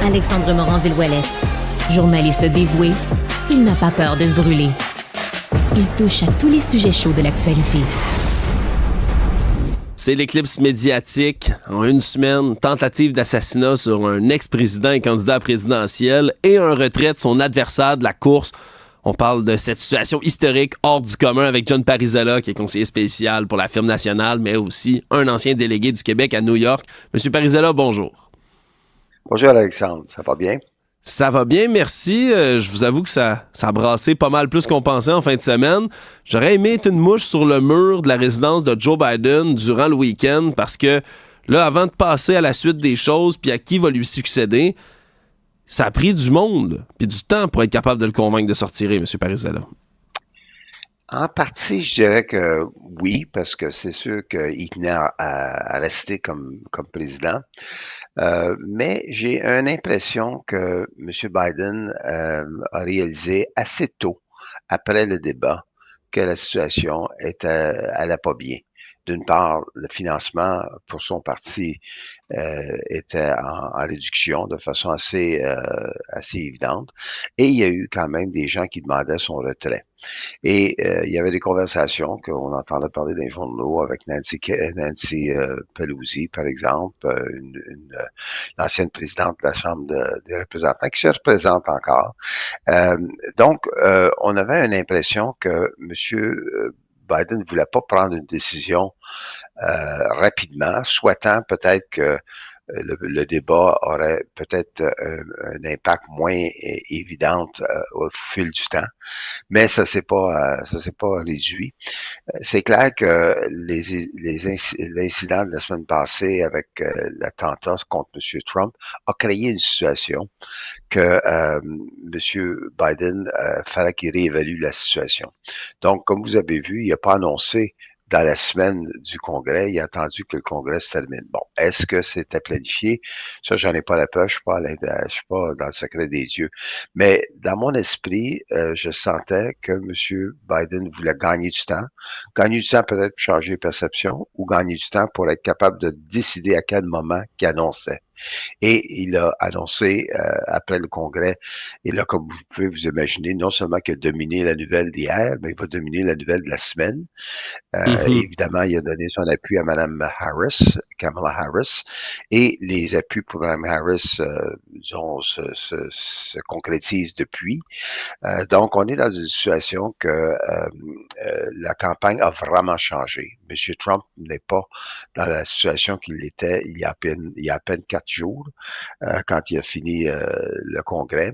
Alexandre Morin-Villouellette. Journaliste dévoué, il n'a pas peur de se brûler. Il touche à tous les sujets chauds de l'actualité. C'est l'éclipse médiatique. En une semaine, tentative d'assassinat sur un ex-président et candidat à présidentiel et un retrait de son adversaire de la course. On parle de cette situation historique hors du commun avec John Parizeala, qui est conseiller spécial pour la firme nationale, mais aussi un ancien délégué du Québec à New York. Monsieur Parizeala, bonjour. Bonjour Alexandre, ça va bien? Ça va bien, merci. Je vous avoue que ça a brassé pas mal plus qu'on pensait en fin de semaine. J'aurais aimé être une mouche sur le mur de la résidence de Joe Biden durant le week-end parce que là, avant de passer à la suite des choses puis à qui va lui succéder, ça a pris du monde puis du temps pour être capable de le convaincre de sortir, M. Parizeala. En partie, je dirais que oui, parce que c'est sûr qu'il tenait à rester comme président. Mais j'ai une impression que M. Biden a réalisé assez tôt, après le débat, que la situation allait pas bien. D'une part, le financement pour son parti était en réduction de façon assez évidente, et il y a eu quand même des gens qui demandaient son retrait. Et il y avait des conversations qu'on entendait parler dans les journaux avec Nancy Pelosi, par exemple, l'ancienne présidente de la Chambre des représentants, qui se représente encore. Donc, on avait une impression que M. Biden ne voulait pas prendre une décision rapidement, souhaitant peut-être que le débat aurait peut-être un impact moins évident au fil du temps, mais ça s'est pas réduit. C'est clair que l'incident de la semaine passée avec l'attentat contre M. Trump a créé une situation que M. Biden fallait qu'il réévalue la situation. Donc, comme vous avez vu, il n'a pas annoncé dans la semaine du Congrès, il a attendu que le Congrès se termine. Bon, est-ce que c'était planifié? Ça, j'en ai pas la preuve, je suis pas dans le secret des dieux. Mais dans mon esprit, je sentais que M. Biden voulait gagner du temps. Gagner du temps peut-être pour changer les perceptions ou gagner du temps pour être capable de décider à quel moment qu'il annonçait. Et il a annoncé après le Congrès, et là, comme vous pouvez vous imaginer, non seulement qu'il a dominé la nouvelle d'hier, mais il va dominer la nouvelle de la semaine. Évidemment, il a donné son appui à Mme Harris, Kamala Harris, et les appuis pour Mme Harris, disons, se concrétisent depuis. Donc, on est dans une situation que la campagne a vraiment changé. M. Trump n'est pas dans la situation qu'il était il y a à peine 4 jours, quand il a fini le Congrès.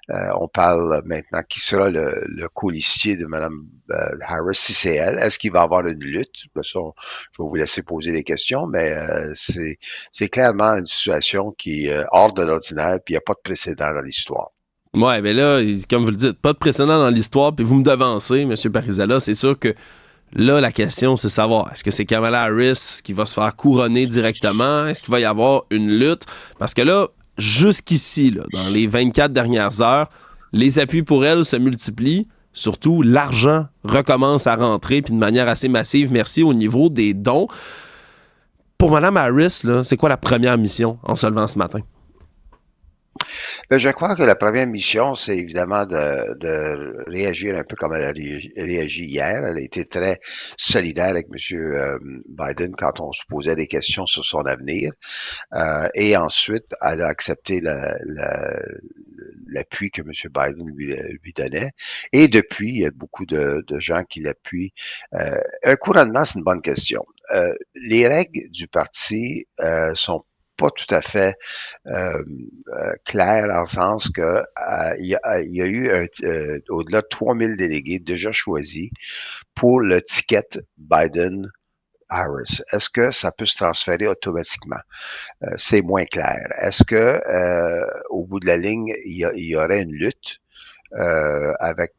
On parle maintenant qui sera le colistier de Mme Harris, si c'est elle. Est-ce qu'il va y avoir une lutte? Ça, je vais vous laisser poser des questions, mais c'est clairement une situation qui est hors de l'ordinaire, puis il n'y a pas de précédent dans l'histoire. Ouais, mais là, comme vous le dites, pas de précédent dans l'histoire, puis vous me devancez, M. Parizeala. C'est sûr que là, la question, c'est de savoir, est-ce que c'est Kamala Harris qui va se faire couronner directement? Est-ce qu'il va y avoir une lutte? Parce que là, jusqu'ici, là, dans les 24 dernières heures, les appuis pour elle se multiplient. Surtout, l'argent recommence à rentrer, puis de manière assez massive. Merci au niveau des dons. Pour Mme Harris, là, c'est quoi la première mission en se levant ce matin? Je crois que la première mission, c'est évidemment de réagir un peu comme elle a réagi hier. Elle a été très solidaire avec M. Biden quand on se posait des questions sur son avenir. Et ensuite, elle a accepté l'appui que M. Biden lui donnait. Et depuis, il y a beaucoup de gens qui l'appuient. Un couronnement, c'est une bonne question. Les règles du parti sont pas tout à fait clair dans le sens que il y a eu au-delà de 3000 délégués déjà choisis pour le ticket Biden-Harris. Est-ce que ça peut se transférer automatiquement? C'est moins clair. Est-ce que au bout de la ligne, il y aurait une lutte avec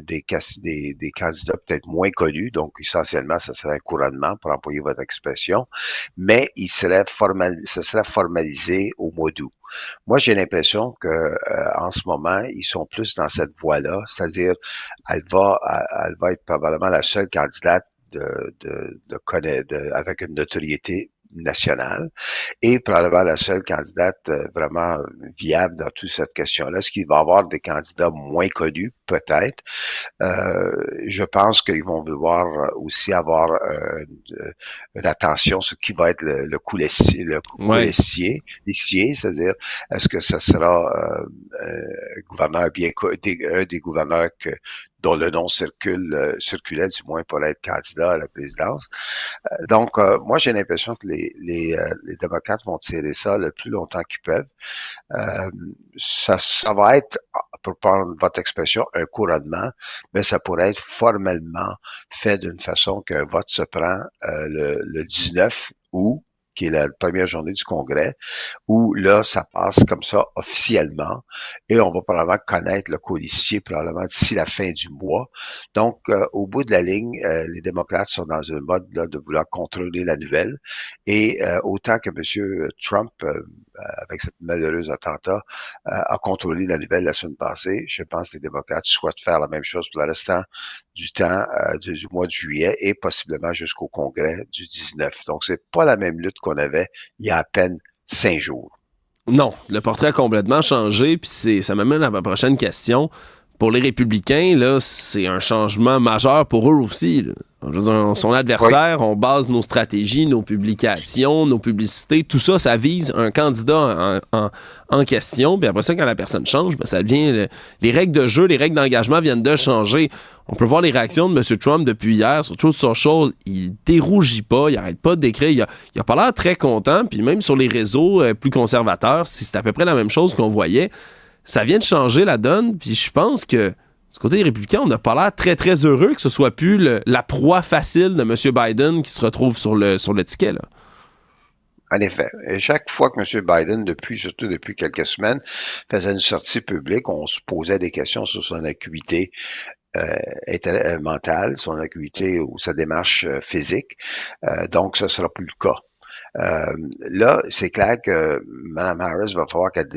des candidats peut-être moins connus, donc essentiellement, ce serait un couronnement, pour employer votre expression, mais ça serait formalisé au mois d'août. Moi, j'ai l'impression que en ce moment, ils sont plus dans cette voie-là, c'est-à-dire, elle va être probablement la seule candidate avec une notoriété nationale et probablement la seule candidate vraiment viable dans toute cette question-là. Est-ce qu'il va y avoir des candidats moins connus? Peut-être. Je pense qu'ils vont vouloir aussi avoir une attention sur qui va être le coulissier, l'essier, c'est-à-dire est-ce que ce sera un gouverneur un des gouverneurs dont le nom circulait du moins pour être candidat à la présidence. Donc, moi, j'ai l'impression que les démocrates vont tirer ça le plus longtemps qu'ils peuvent. Ça va être, pour prendre votre expression, un couronnement, mais ça pourrait être formellement fait d'une façon qu'un vote se prend le 19 août, qui est la première journée du Congrès, où là, ça passe comme ça officiellement et on va probablement connaître le colistier probablement d'ici la fin du mois. Donc, au bout de la ligne, les démocrates sont dans un mode là, de vouloir contrôler la nouvelle et autant que M. Trump, avec cet malheureux attentat, a contrôlé la nouvelle la semaine passée, je pense que les démocrates souhaitent faire la même chose pour le restant du temps du mois de juillet et possiblement jusqu'au Congrès du 19. Donc, c'est pas la même lutte qu'on avait il y a à peine 5 jours. Non, le portrait a complètement changé, puis ça m'amène à ma prochaine question. Pour les républicains, là, c'est un changement majeur pour eux aussi. Là. Je veux dire, son adversaire, oui. On base nos stratégies, nos publications, nos publicités, tout ça, ça vise un candidat en question. Puis après ça, quand la personne change, ben, ça devient... les règles de jeu, les règles d'engagement viennent de changer. On peut voir les réactions de M. Trump depuis hier sur Truth Social. Il dérougit pas, il arrête pas d'écrire. Il a pas l'air très content. Puis même sur les réseaux plus conservateurs, c'est à peu près la même chose qu'on voyait. Ça vient de changer la donne, puis je pense que du côté des républicains, on n'a pas l'air très, très heureux que ce soit plus la proie facile de M. Biden qui se retrouve sur le ticket, là. En effet. Et chaque fois que M. Biden, surtout depuis quelques semaines, faisait une sortie publique, on se posait des questions sur son acuité mentale, son acuité ou sa démarche physique. Donc, ce ne sera plus le cas. Là, c'est clair que Mme Harris va falloir qu'elle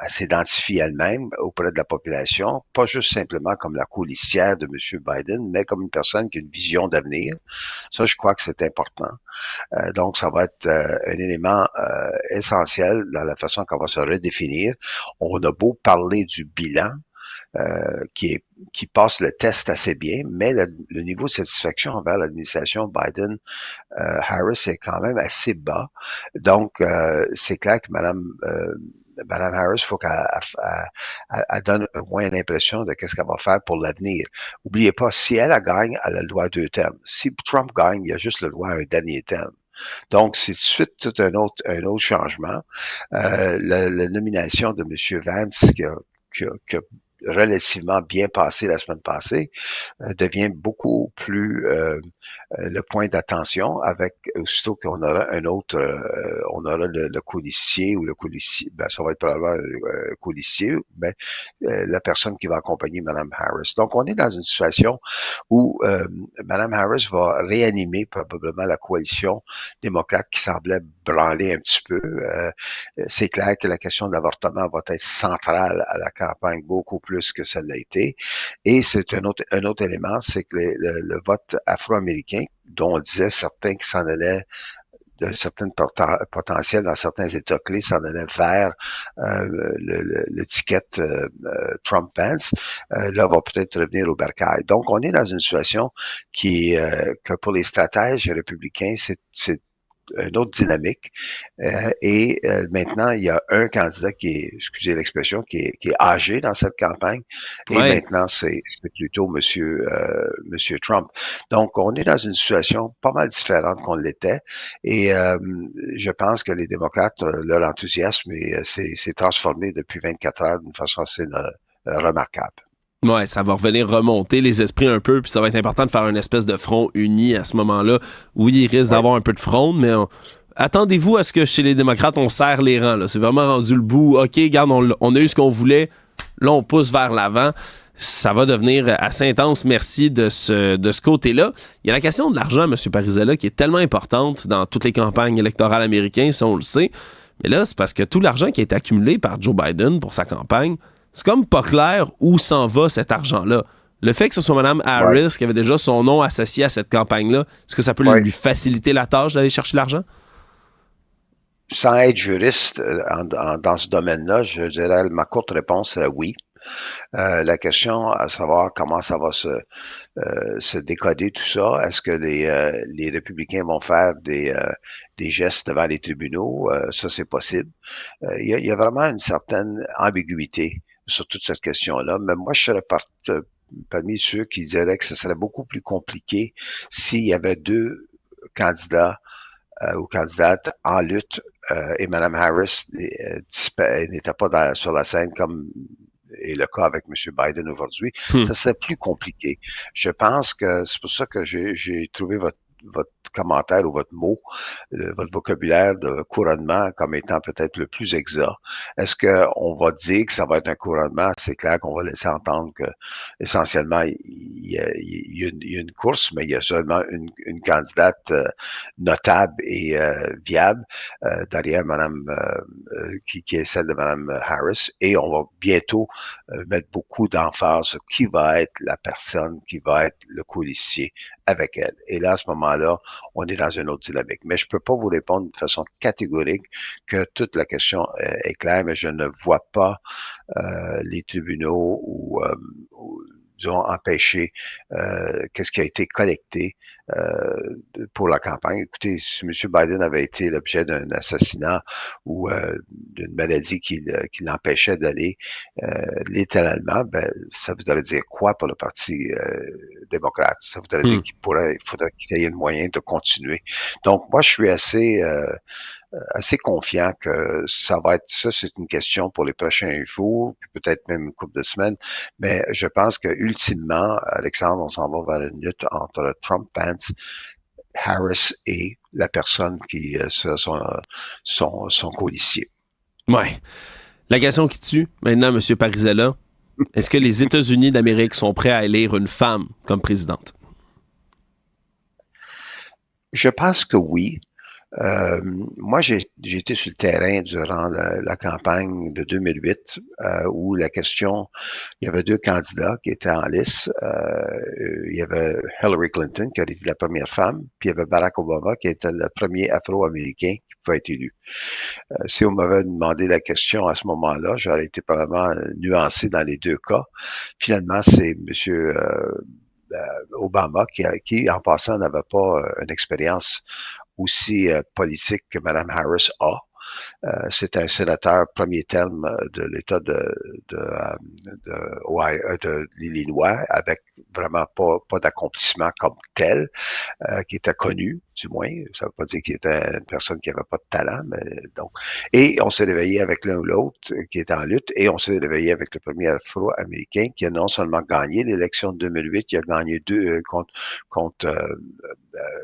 s'identifie elle-même auprès de la population, pas juste simplement comme la colistière de M. Biden, mais comme une personne qui a une vision d'avenir. Ça, je crois que c'est important. Donc, ça va être un élément essentiel dans la façon qu'on va se redéfinir. On a beau parler du bilan, qui passe le test assez bien, mais le niveau de satisfaction envers l'administration Biden-Harris est quand même assez bas. Donc, c'est clair que Madame Harris, il faut qu'elle donne au moins l'impression de qu'est-ce qu'elle va faire pour l'avenir. Oubliez pas, si elle gagne, elle a le droit à 2 termes. Si Trump gagne, il y a juste le droit à un dernier terme. Donc, c'est tout de suite tout un autre changement. La nomination de M. Vance qui a relativement bien passé la semaine passée, devient beaucoup plus le point d'attention avec aussitôt qu'on aura un autre, on aura le colistier ou le colistier, ben ça va être probablement un colistier, mais la personne qui va accompagner Mme Harris. Donc, on est dans une situation où Mme Harris va réanimer probablement la coalition démocrate qui semblait branler un petit peu. C'est clair que la question de l'avortement va être centrale à la campagne beaucoup plus que ça l'a été. Et c'est un autre élément, c'est que le vote afro-américain, dont on disait certains qui s'en allaient d'un certain potentiel dans certains États clés, s'en allaient vers l'étiquette Trump-Vance, là, va peut-être revenir au bercail. Donc, on est dans une situation que pour les stratèges républicains, c'est une autre dynamique. Et maintenant, il y a un candidat qui est, excusez l'expression, qui est âgé dans cette campagne. Et maintenant, c'est plutôt Monsieur Trump. Donc, on est dans une situation pas mal différente qu'on l'était. Et je pense que les démocrates, leur enthousiasme s'est transformé depuis 24 heures d'une façon assez remarquable. Ouais, ça va revenir remonter les esprits un peu, puis ça va être important de faire une espèce de front uni à ce moment-là. Oui, il risque d'avoir un peu de fronde, mais attendez-vous à ce que chez les démocrates, on serre les rangs. Là. C'est vraiment rendu le bout. OK, regarde, on a eu ce qu'on voulait. Là, on pousse vers l'avant. Ça va devenir assez intense, merci de ce côté-là. Il y a la question de l'argent, M. Parisella, qui est tellement importante dans toutes les campagnes électorales américaines, ça on le sait. Mais là, c'est parce que tout l'argent qui a été accumulé par Joe Biden pour sa campagne, c'est comme pas clair où s'en va cet argent-là. Le fait que ce soit Mme Harris qui avait déjà son nom associé à cette campagne-là, est-ce que ça peut lui faciliter la tâche d'aller chercher l'argent? Sans être juriste dans ce domaine-là, je dirais ma courte réponse serait oui. La question à savoir comment ça va se décoder tout ça, est-ce que les républicains vont faire des gestes devant les tribunaux? Ça, c'est possible. Il y a vraiment une certaine ambiguïté sur toute cette question-là, mais moi, je serais parmi ceux qui diraient que ce serait beaucoup plus compliqué s'il y avait deux candidats ou candidates en lutte et Mme Harris n'était pas sur la scène comme est le cas avec M. Biden aujourd'hui, ça serait plus compliqué. Je pense que c'est pour ça que j'ai trouvé votre commentaire ou votre mot, votre vocabulaire de couronnement comme étant peut-être le plus exact. Est-ce qu'on va dire que ça va être un couronnement? C'est clair qu'on va laisser entendre que essentiellement il y a une course, mais il y a seulement une candidate notable et viable derrière Madame qui est celle de Mme Harris, et on va bientôt mettre beaucoup d'emphase sur qui va être la personne qui va être le colistier avec elle. Et là, à ce moment-là, on est dans une autre dynamique. Mais je ne peux pas vous répondre de façon catégorique que toute la question est claire, mais je ne vois pas les tribunaux ou disons, empêcher qu'est-ce qui a été collecté pour la campagne. Écoutez, si M. Biden avait été l'objet d'un assassinat ou d'une maladie qui l'empêchait d'aller littéralement, ben, ça voudrait dire quoi pour le Parti démocrate? Ça voudrait dire qu'il faudrait qu'il y ait un moyen de continuer. Donc, moi, je suis assez confiant que ça va être ça, c'est une question pour les prochains jours, puis peut-être même une couple de semaines. Mais je pense que ultimement, Alexandre, on s'en va vers une lutte entre Trump, Pence, Harris et la personne qui sera son codicier. Ouais. La question qui tue maintenant, M. Parisella, est-ce que les États-Unis d'Amérique sont prêts à élire une femme comme présidente? Je pense que oui. Moi, j'ai été sur le terrain durant la campagne de 2008 où la question, il y avait deux candidats qui étaient en lice. Il y avait Hillary Clinton qui a été la première femme, puis il y avait Barack Obama qui était le premier Afro-Américain qui pouvait être élu. Si on m'avait demandé la question à ce moment-là, j'aurais été probablement nuancé dans les deux cas. Finalement, c'est M. Obama qui, en passant, n'avait pas une expérience aussi politique que Mme Harris a. C'est un sénateur premier terme de l'État de l'Illinois avec vraiment pas d'accomplissement comme tel, qui était connu, du moins. Ça ne veut pas dire qu'il était une personne qui n'avait pas de talent, mais donc. Et on s'est réveillé avec l'un ou l'autre qui était en lutte, et on s'est réveillé avec le premier Afro-Américain qui a non seulement gagné l'élection de 2008, il a gagné deux contre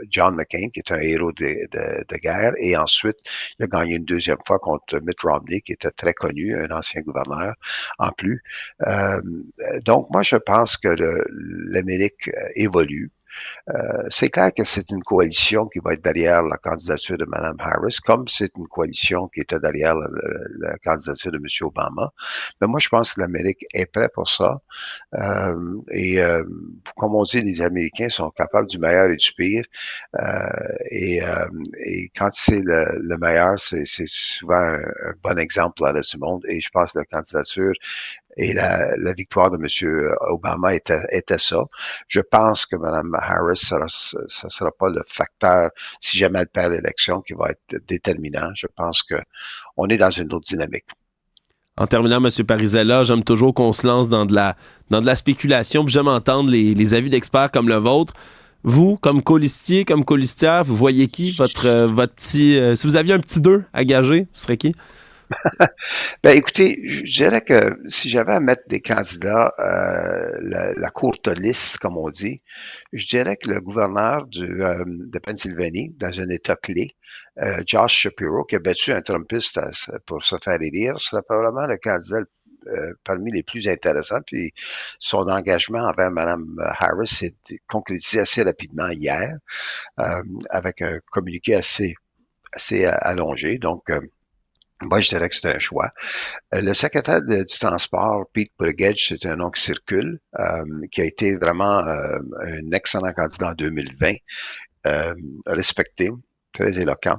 John McCain, qui est un héros de guerre, et ensuite, il a gagné une deuxième fois contre Mitt Romney, qui était très connu, un ancien gouverneur en plus. Donc, moi, je pense que l'Amérique évolue. C'est clair que c'est une coalition qui va être derrière la candidature de Mme Harris, comme c'est une coalition qui était derrière la candidature de M. Obama. Mais moi, je pense que l'Amérique est prête pour ça. Comme on dit, les Américains sont capables du meilleur et du pire. Et quand c'est le meilleur, c'est souvent un bon exemple pour le reste du monde. Et je pense que la candidature et la victoire de M. Obama était ça. Je pense que Mme Harris, ça sera pas le facteur, si jamais elle perd l'élection, qui va être déterminant. Je pense que on est dans une autre dynamique. En terminant, M. Parisella, j'aime toujours qu'on se lance dans de la spéculation, puis j'aime entendre les avis d'experts comme le vôtre. Vous, comme colistier, comme colistière, vous voyez qui? Votre petit... si vous aviez un petit 2 à gager, ce serait qui? Ben, écoutez, je dirais que si j'avais à mettre des candidats, la courte liste, comme on dit, je dirais que le gouverneur de Pennsylvanie, dans un État clé, Josh Shapiro, qui a battu un Trumpiste pour se faire élire, serait probablement le candidat parmi les plus intéressants. Puis son engagement envers Mme Harris s'est concrétisé assez rapidement hier, avec un communiqué assez allongé. Donc, Moi, je dirais que c'est un choix. Le secrétaire du transport, Pete Buttigieg, c'est un nom qui circule, qui a été vraiment un excellent candidat en 2020, respecté, très éloquent.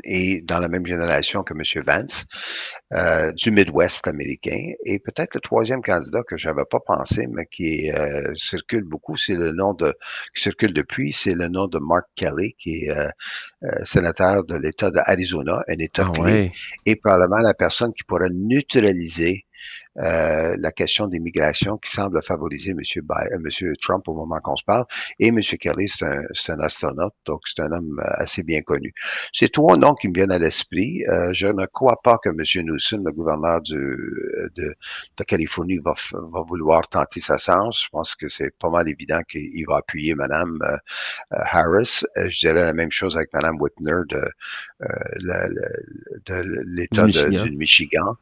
Et dans la même génération que M. Vance, du Midwest américain. Et peut-être le troisième candidat que j'avais pas pensé, mais qui circule beaucoup, c'est le nom qui circule depuis, c'est le nom de Mark Kelly, qui est sénateur de l'État d'Arizona, un État Ah clé, ouais. et probablement la personne qui pourra neutraliser la question d'immigration qui semble favoriser M. Trump au moment qu'on se parle. Et M. Kelly, c'est un astronaute, donc c'est un homme assez bien connu. C'est trois noms qui me viennent à l'esprit. Je ne crois pas que M. Newsom, le gouverneur de Californie, va vouloir tenter sa chance. Je pense que c'est pas mal évident qu'il va appuyer Mme Harris. Je dirais la même chose avec Mme Whitner de Du l'État Michigan. du Michigan.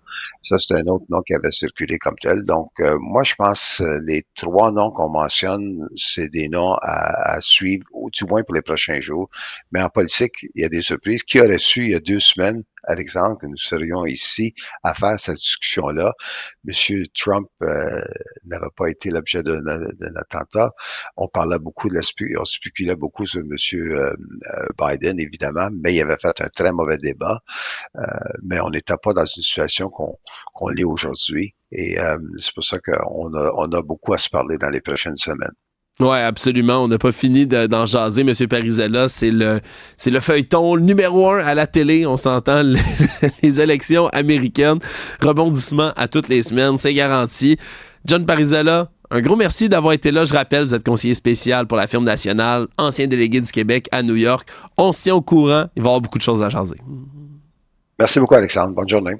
Ça, c'est un autre nom qui avait circulé comme tel. Donc, moi, je pense les trois noms qu'on mentionne, c'est des noms à suivre, ou du moins pour les prochains jours. Mais en politique, il y a des surprises. Qui aurait su il y a 2 semaines, Alexandre, que nous serions ici à faire cette discussion-là? Monsieur Trump n'avait pas été l'objet d'un attentat. On parlait beaucoup on spéculait beaucoup sur Monsieur Biden, évidemment, mais il avait fait un très mauvais débat. Mais on n'était pas dans une situation qu'on l'est aujourd'hui. Et c'est pour ça on a beaucoup à se parler dans les prochaines semaines. Ouais, absolument. On n'a pas fini d'en jaser, M. Parisella. C'est le feuilleton numéro 1 à la télé. On s'entend, les élections américaines. Rebondissement à toutes les semaines, c'est garanti. John Parisella, un gros merci d'avoir été là. Je rappelle, vous êtes conseiller spécial pour la firme nationale, ancien délégué du Québec à New York. On se tient au courant. Il va y avoir beaucoup de choses à jaser. Merci beaucoup, Alexandre. Bonne journée.